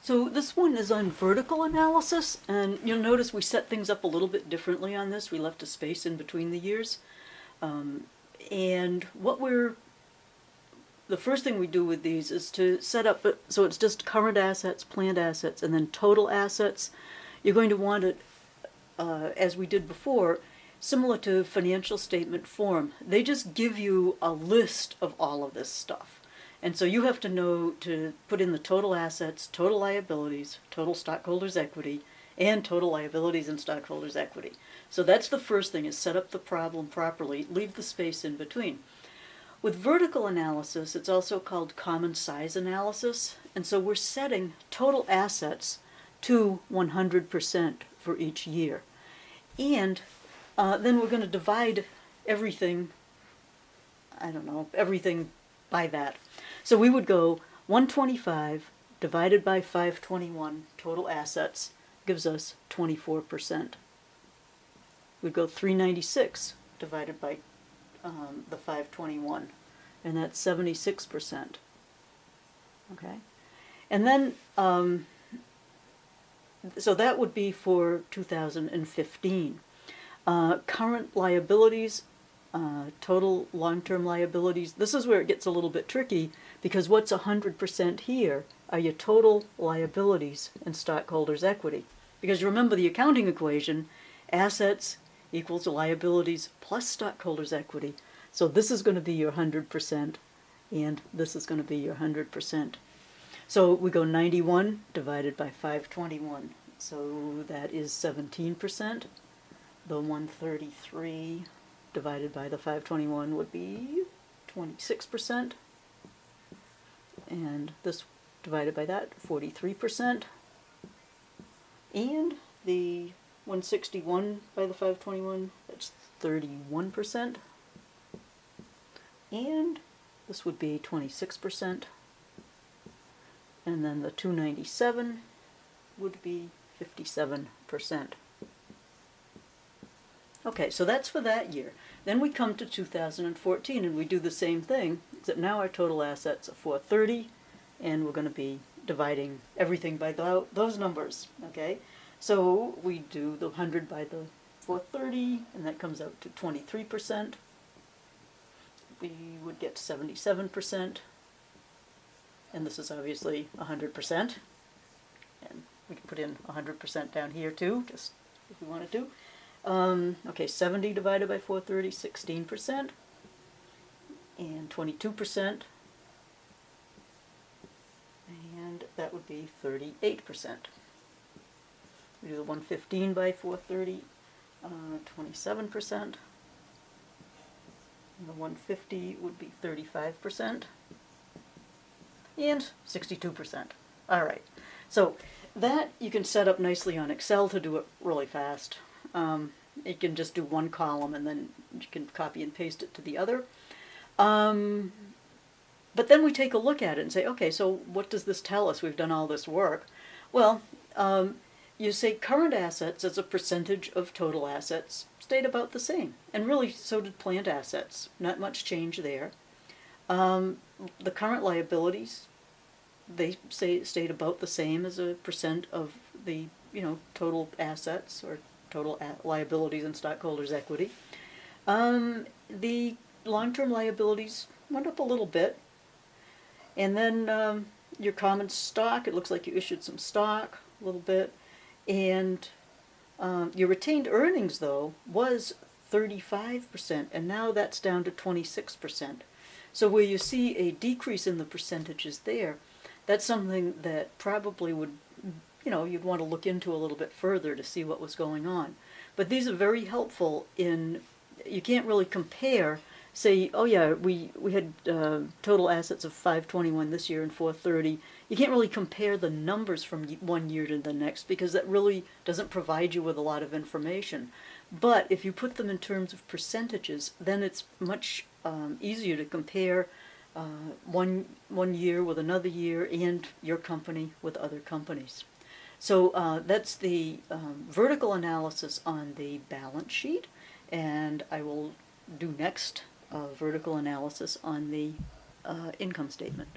So this one is on vertical analysis, and you'll notice we set things up a little bit differently on this. We left a space in between the years. And the first thing we do with these is to set up, so it's just current assets, planned assets, and then total assets. You're going to want it, as we did before, similar to financial statement form. They just give you a list of all of this stuff. And so you have to know to put in the total assets, total liabilities, total stockholders' equity, and total liabilities and stockholders' equity. So that's the first thing, is set up the problem properly, leave the space in between. With vertical analysis, it's also called common size analysis, and so we're setting total assets to 100% for each year. And then we're going to divide everything, everything by that. So we would go 125 divided by 521 total assets gives us 24%. We'd go 396 divided by the 521, and that's 76%. Okay, and then so that would be for 2015. Current liabilities, total long-term liabilities. This is where it gets a little bit tricky, because what's 100% here are your total liabilities and stockholders' equity. Because remember the accounting equation, assets equals liabilities plus stockholders' equity. So this is going to be your 100%, and this is going to be your 100%. So we go 91 divided by 521. So that is 17%. The 133 divided by the 521 would be 26%. And this divided by that, 43%. And the 161 by the 521, that's 31%. And this would be 26%. And then the 297 would be 57%. Okay, so that's for that year. Then we come to 2014 and we do the same thing, except now our total assets are 430, and we're going to be dividing everything by those numbers, okay? So we do the 100 by the 430, and that comes out to 23%. We would get 77%, and this is obviously 100%. And we can put in 100% down here too, just if we wanted to. Okay, 70 divided by 430, 16%, and 22%, and that would be 38%. We do the 115 by 430, 27%, and the 150 would be 35%, and 62%. All right, so that you can set up nicely on Excel to do it really fast. You can just do one column and then you can copy and paste it to the other. But then we take a look at it and say, okay, so what does this tell us? We've done all this work. Well, you say current assets as a percentage of total assets stayed about the same. And really, so did planned assets. Not much change there. The current liabilities, they stayed about the same as a percent of the total assets or total liabilities and stockholders' equity. The long-term liabilities went up a little bit. And then your common stock, it looks like you issued some stock a little bit. And your retained earnings, though, was 35%, and now that's down to 26%. So where you see a decrease in the percentages there, that's something that probably would you'd want to look into a little bit further to see what was going on. But these are very helpful in, you can't really compare, say, oh yeah, we had total assets of 521 this year and 430. You can't really compare the numbers from one year to the next because that really doesn't provide you with a lot of information. But if you put them in terms of percentages, then it's much easier to compare one year with another year and your company with other companies. So that's the vertical analysis on the balance sheet, and I will do next vertical analysis on the income statement.